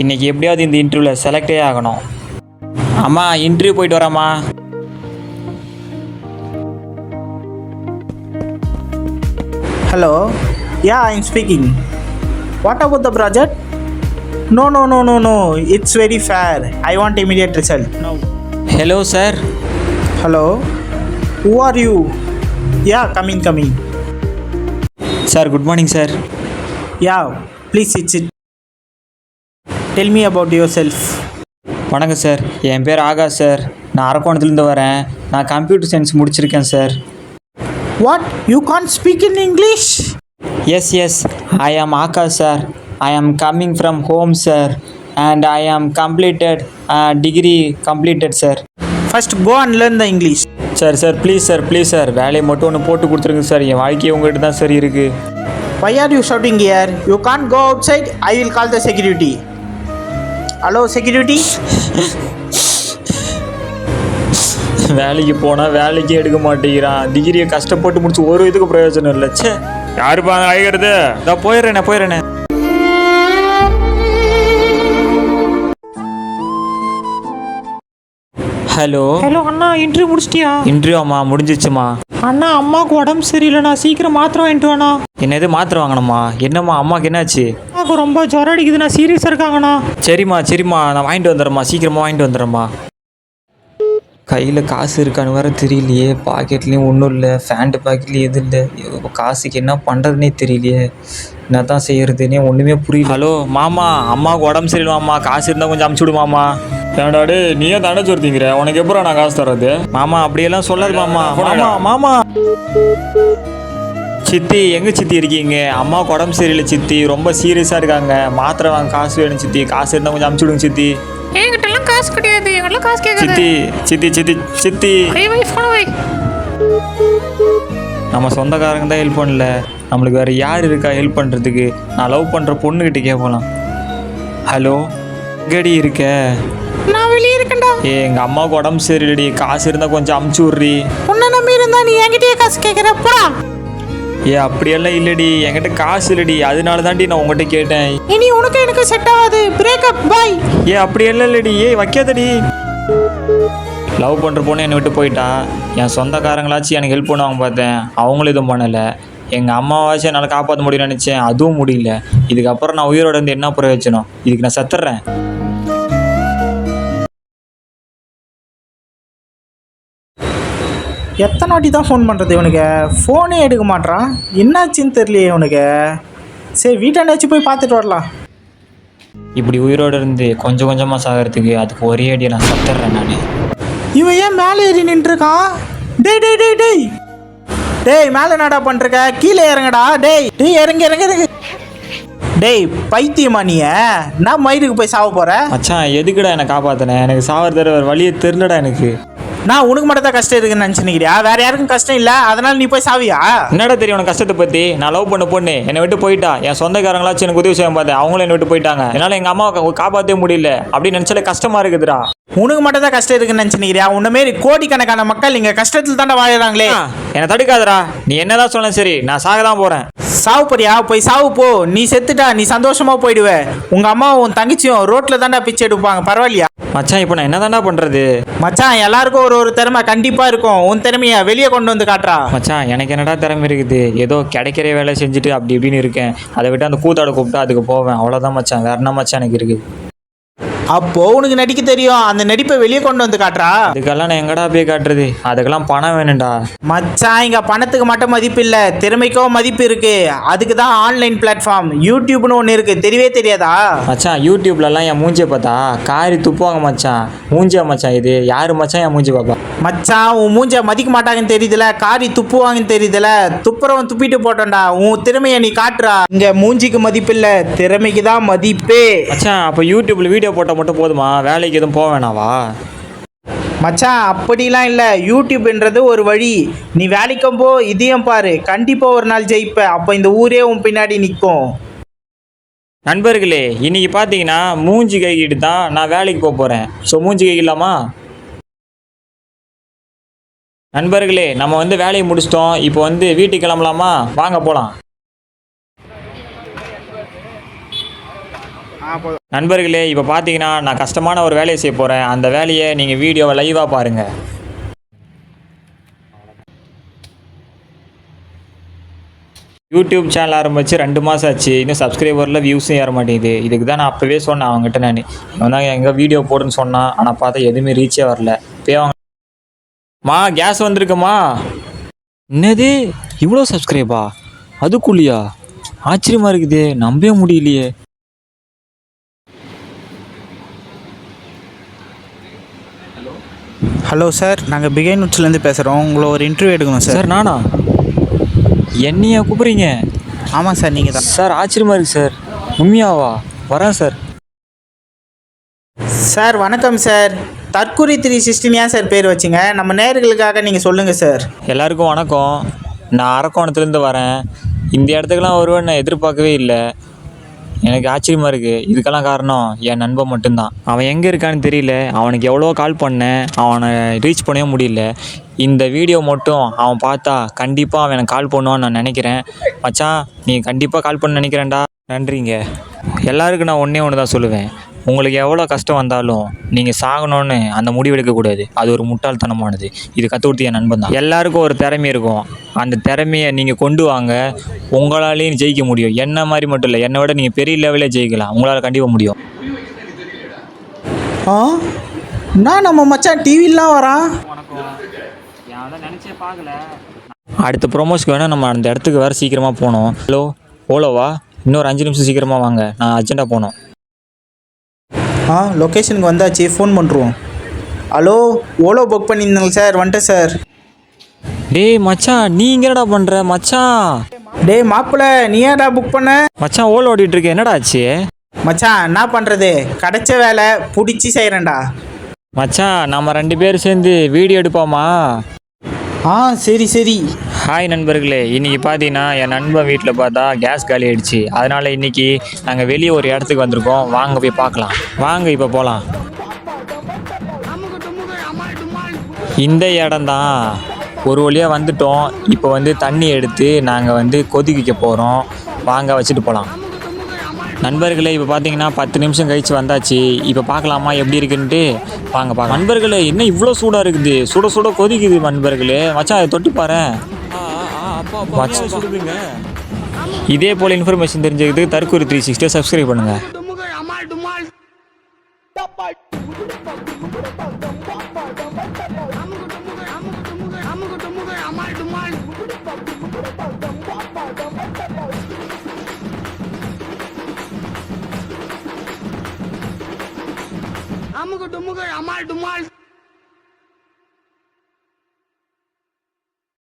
இன்றைக்கி எப்படியாவது இந்த இன்டர்வியூவில் செலக்டே ஆகணும். அம்மா இன்டர்வியூ போயிட்டு வரேம்மா. Hello. Yeah, I'm speaking. What about the project? No. It's very fair. I want immediate result. No. Hello sir. Hello. Who are you? Yeah, come in. Sir good morning sir. Yeah, please sit. Tell me about yourself. வணக்கம் sir, என் பேர் Akash sir. நான் அரக்கோணத்துலேருந்து வரேன். நான் computer science முடிச்சிருக்கேன் sir. What? You can't speak in English? Yes I am Akash sir. I am coming from home sir and I am completed degree completed sir. First go and learn the English. Sir please sir வேலையை மட்டும் ஒன்று போட்டு கொடுத்துருங்க sir. என் வாழ்க்கையை உங்கள்கிட்ட தான் sir இருக்குது. Why are you shouting here? You can't go outside. I will call the security. Hello, security? வேலைக்கு போனால் வேலைக்கு எடுக்க மாட்டேங்கிறான். டிகிரியை கஷ்டப்பட்டு முடிச்சு ஒரு இதுக்கு பிரயோஜனம் இல்லை. சே யாருப்பா அழைக்கிறது? நான் போயிடுறேனே. ஹலோ அண்ணா, இன்டர்வியூ முடிச்சிட்டியா? இன்டர்வியூ அம்மா முடிஞ்சிச்சுமா. அண்ணா, அம்மாவுக்கு உடம்பு சரியில்லைண்ணா, சீக்கிரம் மாத்திரை வாங்கிட்டு வாண்ணா. என்னது மாத்திரை வாங்கணுமா? என்னம்மா அம்மாவுக்கு என்னாச்சு? அம்மாவுக்கு ரொம்ப ஜுரம் அடிக்குதுண்ணா, சீரியஸாக இருக்காங்கண்ணா. சரிம்மா நான் வாங்கிட்டு வந்துடுறேம்மா, சீக்கிரமாக வாங்கிட்டு வந்துடுறேம்மா. கையில் காசு இருக்கான்னு வேறு தெரியலையே. பாக்கெட்லேயும் ஒன்றும் இல்லை, ஃபேண்ட்டு பாக்கெட்லேயும் எதுவும் இல்லை. காசுக்கு என்ன பண்ணுறதுனே தெரியலையே. என்ன தான் செய்கிறதுனே ஒன்றுமே புரியல. ஹலோ மாமா, அம்மாவுக்கு உடம்பு சரியில்லைமாம்மா, காசு இருந்தால் கொஞ்சம் அமுச்சு விடுமாம்மா. ஏண்டாடே நீயே தானே சொல்லிங்கிற, உனக்கு எப்போ நான் காசு தர்றது? மாமா அப்படியெல்லாம் சொல்லாது மாமா. சித்தி எங்கே சித்தி இருக்கீங்க? அம்மாவுக்கு உடம்பு சரியில்லை சித்தி, ரொம்ப சீரியஸாக இருக்காங்க. மாத்திரை வாங்க காசு வேணும் சித்தி, காசு இருந்தால் கொஞ்சம் அமுச்சு விடுங்க சித்தி. என்கிட்டலாம் காசு கிடையாது, எங்கெல்லாம் காசு கேட்குது. சித்தி நம்ம சொந்தக்காரங்க தான் ஹெல்ப் பண்ணல, நம்மளுக்கு வேறு யார் இருக்கா ஹெல்ப் பண்ணுறதுக்கு? நான் லவ் பண்ணுற பொண்ணுக்கிட்ட கேட்கலாம். ஹலோ எங்கடி இருக்க? நான் வெளியே இருக்கேன்டா. எங்கள் அம்மாவுக்கு உடம்பு சரியில்லடி, காசு இருந்தால் கொஞ்சம் அமுச்சு விட்றி. உன்னை நம்பி இருந்தா நீ என்கிட்டயே காசு கேட்குறப்பா? அப்படியெல்லாம் இல்லடி, என்கிட்ட காசு இல்லடி, அதனால தாண்டி நான் உங்கள்கிட்ட கேட்டேன். இனி உனக்கு எனக்கு செட் ஆகாது, பிரேக்கப் பாய். அப்படியெல்லாம் இல்லடி, வைக்காதடி. லவ் பண்ணுற பொண்ணு என்னை விட்டு போயிட்டா. என் சொந்தக்காரங்களாச்சும் எனக்கு ஹெல்ப் பண்ணுவாங்க பார்த்தேன், அவங்களும் எதுவும் பண்ணலை. எங்கள் அம்மாவாச்சும் என்னால் காப்பாற்ற முடியும்னு நினச்சேன், அதுவும் முடியல. இதுக்கப்புறம் நான் உயிரோட இருந்து என்ன பிரயோஜனம்? இதுக்கு நான் செத்துறேன். எத்தனை வாட்டி தான் ஃபோன் பண்ணுறது இவனுக்கு? ஃபோனே எடுக்க மாட்றான், என்னாச்சுன்னு தெரியலையே இவனுக்கு. சரி வீட்டாண்டாச்சும் போய் பார்த்துட்டு வரலாம். இப்படி உயிரோடு இருந்து கொஞ்சம் கொஞ்சமாக சாகிறதுக்கு அதுக்கு ஒரே அடியை நான் செத்துறேன் நான். இவன் ஏன் மேலே ஏறி நின்றுருக்கான்? டேய் மேலே என்னடா பண்ணுறக்க? கீழே இறங்கடா. டேய் இறங்கு. டேய் பைத்தியமா நீ? நான் மயிருக்கு போய் சாவ போற? மச்சான் எதுக்குடா என்னை காப்பாற்றினேன்? எனக்கு சாவறது வேறு வழியே தெரிலடா எனக்கு. நான் உனக்கு மட்டும் தான் கஷ்டம் இருக்குன்னு நினச்சினிக்கிறியா? வேற யாருக்கும் கஷ்டம் இல்லை, அதனால நீ போய் சாவியா? என்னடா தெரியும் உனக்கு கஷ்டத்தை பற்றி? நான் லவ் பண்ண பொண்ணு என்னை விட்டு போயிட்டா. என் சொந்தக்காரங்களாச்சும் எனக்கு உதவி செய்ய பார்த்தேன், அவங்களும் என்னை விட்டு போயிட்டாங்க. என்னால் எங்கள் அம்மாவை காப்பாற்றவே முடியல. அப்படின்னு நினச்சாலே கஷ்டமாக இருக்குதுடா. உனக்கு மட்டும் தான் கஷ்டம் இருக்குன்னு நினச்சினிக்கிறியா? உன்ன மாரி கோடிக்கணக்கான மக்கள் இங்கே கஷ்டத்தில் தாண்டா வாழுறாங்களே. என்னை தடுக்காதடா, நீ என்னதான் சொன்ன சரி, நான் சாக தான் போகிறேன். சாவு போறியா? போய் சாவு போ. நீ செத்துட்டா நீ சந்தோஷமா போயிடுவ. உங்க அம்மாவும் உன் தங்கச்சியும் ரோட்ல தாண்டா பிச்சை எடுப்பாங்க, பரவாயில்லையா? மச்சான் இப்போ நான் என்ன தாண்டா பண்ணுறது? மச்சான் எல்லாருக்கும் ஒரு திறமை கண்டிப்பாக இருக்கும். உன் திறமையை வெளியே கொண்டு வந்து காட்டுறா. மச்சான் எனக்கு என்னடா திறமை இருக்குது? ஏதோ கிடைக்கிற வேலை செஞ்சுட்டு அப்படி இப்படின்னு இருக்கேன். அதை விட்டு அந்த கூத்தாட கூப்பிட்டா அதுக்கு போவேன், அவ்வளோதான் மச்சான். வேற என்ன மச்சான் எனக்கு இருக்குது? அப்போ உனக்கு நடிக்க தெரியும், அந்த நடிப்பை வெளியே கொண்டு வந்து காட்டுறா. அதுக்கெல்லாம் நான் எங்கடா போய் காட்டுறது? அதுக்கெல்லாம் பணம் வேணும்டா. மச்சான் இங்க பணத்துக்கு மட்டும் மதிப்பு இல்லை, திறமைக்கும் மதிப்பு இருக்கு. அதுக்கு தான் ஆன்லைன் பிளாட்ஃபார்ம் யூடியூப்னு ஒன்று இருக்கு, தெரியவே தெரியாதா? மச்சான் யூடியூப்லலாம் என் மூஞ்சியை பார்த்தா காரி துப்புவாங்க மச்சான். மூஞ்சியா மச்சான் இது? யாரு மச்சான் என் மூஞ்சி பாப்பா? மச்சான் உன் மூஞ்ச மதிக்க மாட்டாங்கன்னு தெரியுதுல, காரி துப்புவாங்கன்னு தெரியுதுல. துப்புறவன் துப்பிட்டு போட்டோம்டா. உன் திறமையை நீ காட்டுறா. இங்க மூஞ்சிக்கு மதிப்பு இல்லை, திறமைக்கு தான் மதிப்பே. மச்சான் அப்போ யூடியூப்ல வீடியோ போட்டால் மட்டும் போதுமா? வேலைக்கு எதுவும் போக வேணாவா? மச்சான் அப்படிலாம் இல்லை, யூடியூப்ன்றது ஒரு வழி. நீ வேலைக்கும் போ, இதையும் பாரு, கண்டிப்பாக ஒரு நாள் ஜெயிப்ப. அப்போ இந்த ஊரே உன் பின்னாடி நிற்கும். நண்பர்களே இன்னைக்கு பார்த்தீங்கன்னா மூஞ்சி கைக்கிட்டு தான் நான் வேலைக்கு போக போகிறேன். ஸோ மூஞ்சி கைக்கிடலாமா? நண்பர்களே நம்ம வேலையை முடிச்சிட்டோம், இப்போ வீட்டுக்கு கிளம்பலாமா? வாங்க போகலாம். நண்பர்களே, இப்போ பார்த்தீங்கன்னா நான் கஷ்டமான ஒரு வேலையை செய்ய போகிறேன். அந்த வேலையை நீங்கள் வீடியோவை லைவாக பாருங்கள். யூடியூப் சேனல் ஆரம்பித்து 2 மாதம் ஆச்சு. இன்னும் சப்ஸ்கிரைபரில் வியூஸும் ஏற மாட்டேங்குது. இதுக்கு தான் நான் அப்போவே சொன்னேன் அவங்ககிட்ட. இவன் தான் எங்கே வீடியோ போடுன்னு சொன்னான். ஆனால் பார்த்தா எதுவுமே ரீச்சே வரல. இப்போயே மா கேஸ் வந்திருக்குமா? என்னது இவ்வளோ சப்ஸ்கிரைபா? அதுக்குள்ளியா? ஆச்சரியமாக இருக்குதே, நம்பவே முடியலையே. ஹலோ சார், நாங்கள் பிகைன் உட்ஸ்லேருந்து பேசுகிறோம். உங்களை ஒரு இன்டர்வியூ எடுக்கணும் சார். சார் நானா? என்னையா கூப்பிட்றீங்க? ஆமாம் சார், நீங்கள் தான். சார் ஆச்சரியமாக இருக்குது சார். உண்மையாவா? வரேன் சார். சார் வணக்கம் சார். தற்குறி 316 ஏன் சார் பேர் வச்சிங்க? நம்ம நேயர்களுக்காக நீங்கள் சொல்லுங்கள் சார். எல்லாருக்கும் வணக்கம். நான் அரக்கோணத்துலேருந்து வரேன். இந்த இடத்துக்கெல்லாம் வருவேன்னு நான் எதிர்பார்க்கவே இல்லை. எனக்கு ஆச்சரியமாக இருக்குது. இதுக்கெல்லாம் காரணம் என் நண்பன் மட்டும்தான். அவன் எங்கே இருக்கான்னு தெரியல. அவனுக்கு எவ்வளோ கால் பண்ணேன், அவனை ரீச் பண்ணவே முடியல. இந்த வீடியோ மட்டும் அவன் பார்த்தா கண்டிப்பாக அவன் எனக்கு கால் பண்ணுவான்னு நான் நினைக்கிறேன். மச்சான், நீ கண்டிப்பாக கால் பண்ண நினைக்கிறேன்டா. நன்றிங்க. எல்லாருக்கும் நான் ஒன்று தான் சொல்லுவேன். உங்களுக்கு எவ்வளோ கஷ்டம் வந்தாலும் நீங்கள் சாகணும்னு அந்த முடிவு எடுக்கக்கூடாது. அது ஒரு முட்டாள்தனமானது. இது கற்றுக் கொடுத்து என் நண்பன் தான். எல்லாருக்கும் ஒரு திறமை இருக்கும். அந்த திறமையை நீங்கள் கொண்டு வாங்க. உங்களாலேயும் ஜெயிக்க முடியும். என்ன மாதிரி மட்டும் இல்லை, என்னை விட நீங்கள் பெரிய லெவலில் ஜெயிக்கலாம். உங்களால் கண்டிப்பாக முடியும். நான் நம்ம மச்சான் டிவிலாம் வரான். நினச்சே பார்க்கல. அடுத்த ப்ரொமோஷனுக்கு வேணால் நம்ம அந்த இடத்துக்கு வேறு சீக்கிரமாக போகணும். ஹலோ ஓலோவா? இன்னொரு 5 நிமிஷம் சீக்கிரமாக வாங்க, நான் அர்ஜென்ட்டாக போகணும். லொக்கேஷனுக்கு வந்தாச்சு, ஃபோன் பண்ணுறோம். ஹலோ, ஓலோ புக் பண்ணியிருந்தாங்க சார், வந்துட்டேன் சார். டேய் மச்சான், நீ இங்கே என்னடா பண்ணுற மச்சான்? டேய் மாப்பிள்ள, நீ ஏன்டா புக் பண்ண? மச்சான் ஓலோ ஓடிட்டு இருக்க, என்னடா ஆச்சு? மச்சான் என்ன பண்ணுறது, கிடைச்ச வேலை பிடிச்சி செய்கிறேன்டா. மச்சான், நம்ம 2 பேர் சேர்ந்து வீடியோ எடுப்போமா? சரி சரி. ஹாய் நண்பர்களே, இன்றைக்கி பார்த்தீங்கன்னா என் நண்பன் வீட்டில் பார்த்தா கேஸ் காலி ஆகிடுச்சு. அதனால் இன்றைக்கி நாங்கள் வெளியே ஒரு இடத்துக்கு வந்திருக்கோம். வாங்க போய் பார்க்கலாம். வாங்க இப்போ போகலாம். இந்த இடம்தான். ஒரு வழியாக வந்துட்டோம். இப்போ தண்ணி எடுத்து நாங்கள் கொதிக்க வைக்க போகிறோம். வாங்க வச்சுட்டு போகலாம். நண்பர்களே, இப்போ பார்த்தீங்கன்னா 10 நிமிஷம் கழிச்சு வந்தாச்சு. இப்போ பார்க்கலாமா எப்படி இருக்குன்ட்டு. வாங்க பார்க்க. நண்பர்களே, என்ன இவ்வளோ சூடாக இருக்குது? சுட சுட கொதிக்குது நண்பர்களே. மச்சான் அதை தொட்டு பாரு. சுடுதுங்க. இதே போல் இன்ஃபர்மேஷன் தெரிஞ்சுக்கிறதுக்கு தற்குறி 360 சப்ஸ்கிரைப் பண்ணுங்கள். அமுகு டுமுகு அமால் டுமால்.